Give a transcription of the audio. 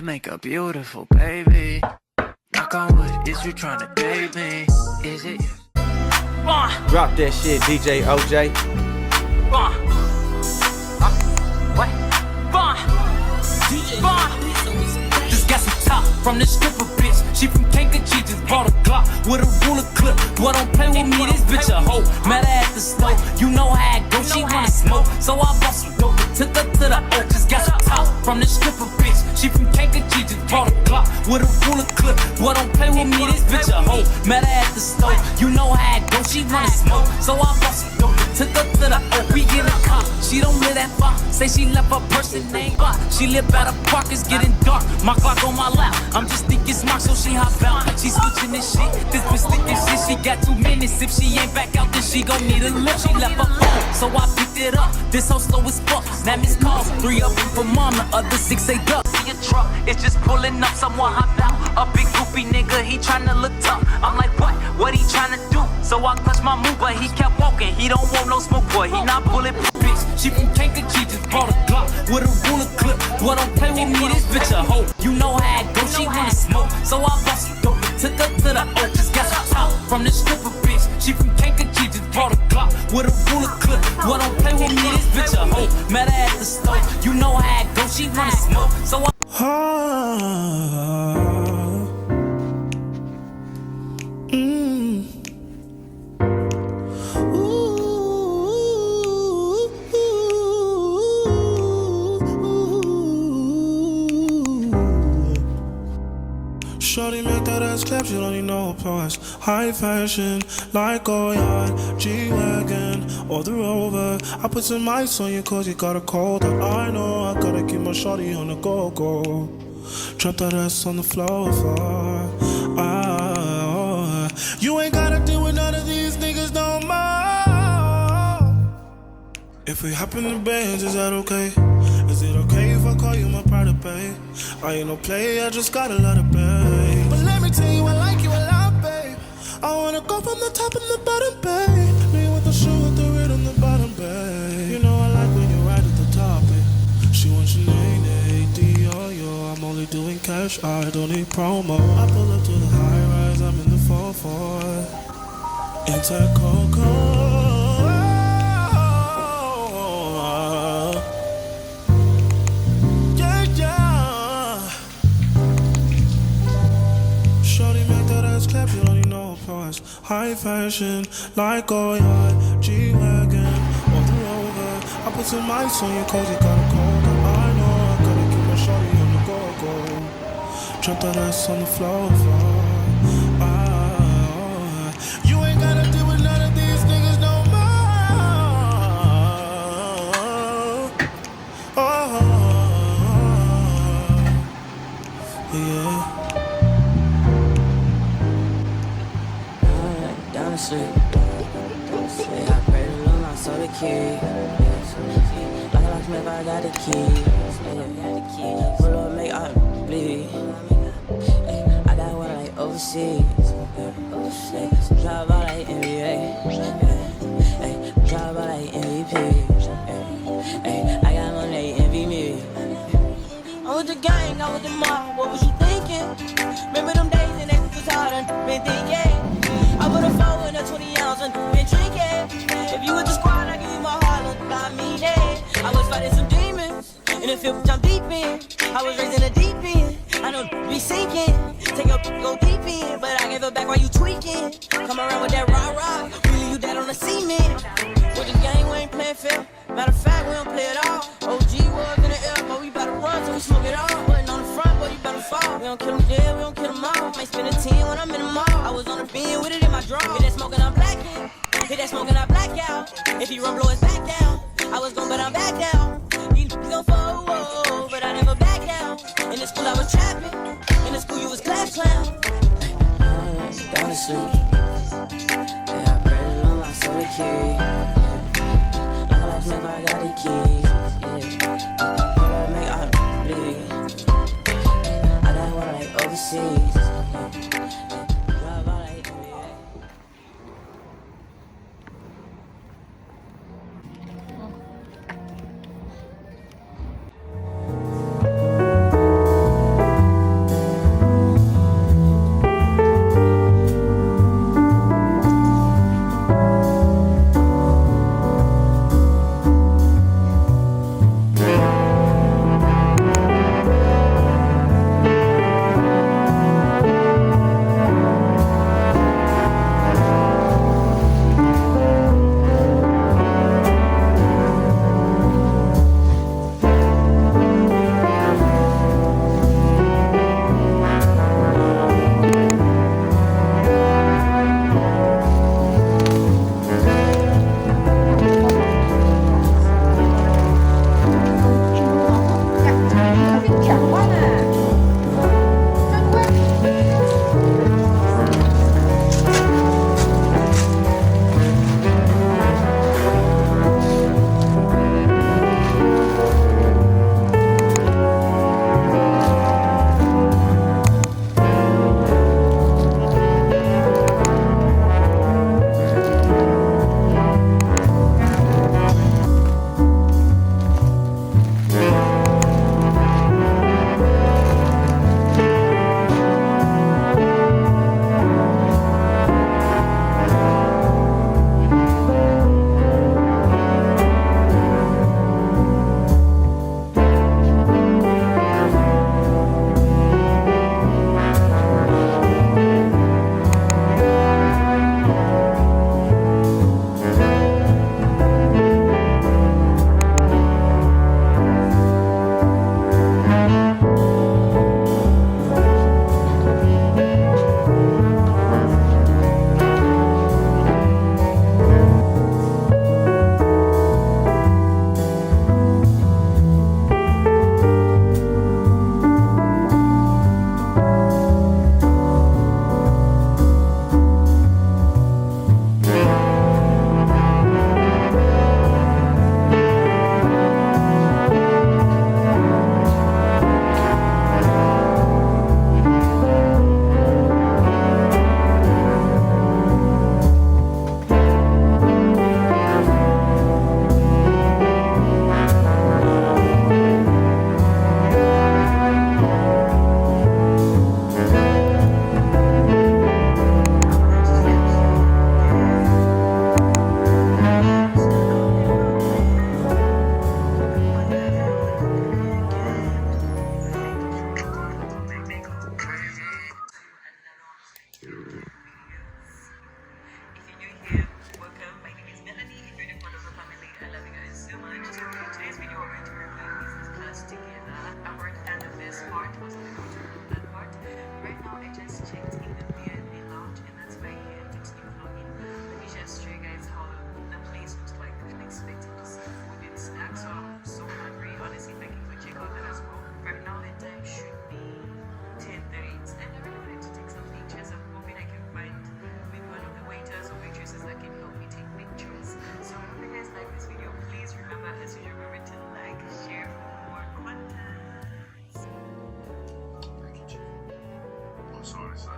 make a beautiful baby. Knock on wood, is you tryna date me? Is it? Drop that shit, DJ OJ. What? Just got some top from this stripper bitch. She from Kankakee, just bought a Glock with a ruler clip. Boy, don't play with me, this bitch a hoe. Met her at the store, you know how it go. She wanna smoke, so I bought some dope. Took her to the oak, just got some top from this stripper bitch. She from Kankakee, just bought a Glock with a ruler clip. Boy, don't play with me, this bitch a hoe. Met her at the store, you know how it go. She wanna smoke, so I bought some dope. Took her to the oak, we get a cop. She don't live that far, say she left her person named Bob. She live at a park, it's getting dark. My Glock on my lap, I'm just thinking smart, so she hop out. She switching this shit, this bitch thinking shit. She got 2 minutes, if she ain't back out, then she gon' need a lift. She left her phone, so I picked it up. This hoe slow as fuck, now miss calls. 3 of them from mom, the other 6 they duck. See a truck, it's just pulling up, someone hopped out. A big goofy nigga, he tryna look tough. I'm like, what he tryna do? So I clutched my move, but he kept walking. He don't want no smoke, boy, he not bulletproof, bitch. She from Kankakee, just bought a Glock with a ruler clip. Boy, don't play with me, this bitch a hoe. You know how it go, she wanna smoke, so I bought some dope. Took her to the oak, just got some top from this stripper bitch. She from Kankakee, just bought a Glock with a ruler clip. Boy, don't play with me, this bitch a hoe. Met her at the store, you know how it go, she wanna smoke, so I Shorty make that ass clap, she don't need no applause. High fashion, like Wechat, G-Wagon, or the Rover. I put some ice on you cause you got a cold. I know I gotta keep my shorty on the go-go. Drop that ass on the floor for you ain't gotta deal with none of these niggas no more. If we hop in the Benz, is that okay? Is it okay if I call you my private babe? I ain't no play, I just got a lot of babe. But let me tell you, I like you a lot, babe. I wanna go from the top and the bottom, babe. Me with the shoe with the red on the bottom, babe. You know I like when you're right at the top, babe. She wants your name, yo. I'm only doing cash, I don't need promo. I pull up to the high rise, I'm in the 4-4. It's a Coco. Clap, you don't need no applause. High fashion, like Wechat, G-Wagon, or the Rover. I put some ice on you cause you got a cold. I know I gotta keep my shorty on the go-go. Drop that ass on the floor for you ain't gotta deal with none of these niggas no more. Yeah. Sleep. Yeah, I pray to Lord, I saw the key. Like a locksmith, I got the key. Pull up, make I bleed. I got one like overseas. Drive out like NBA. Drive out like MVP. I got money, they envy me. I'm with the gang, I'm with the mob. What was you thinking? Remember them days and they was hard and been thinking. I put a 4 in a 20 ounce and been drinking. If you with the squad, I give you my heart, look by me there. I was fighting some demons in the field, jump deep in. I was raised in the deep end. I know be sinking. Take up, go deep in, but I gave it back while you tweaking. Come around with that rah-rah, really you dead on the cement. With the gang, we ain't playing fair. Matter of fact, we don't play it all. OG was in the air, but we better run so we smoke it all. Putting on the front, boy, you better fall. We don't kill them dead, we don't kill them all. Might spend a 10 when I'm in the mall. I was on the beam with it in my draw. Hit that smoking, I'm blacking. Hit that smoking, I black out. If he run, blow his back down. I was gone, but I'm back down. These go for but I never back down. In the school, I was trapping. In the school, you was class clown. Down to sleep. Yeah, I pray to Lord, I saw the key. Like a locksmith, I got the key. Pull up, make I bleed. I got one like overseas. Drive out like NBA. sorry, son.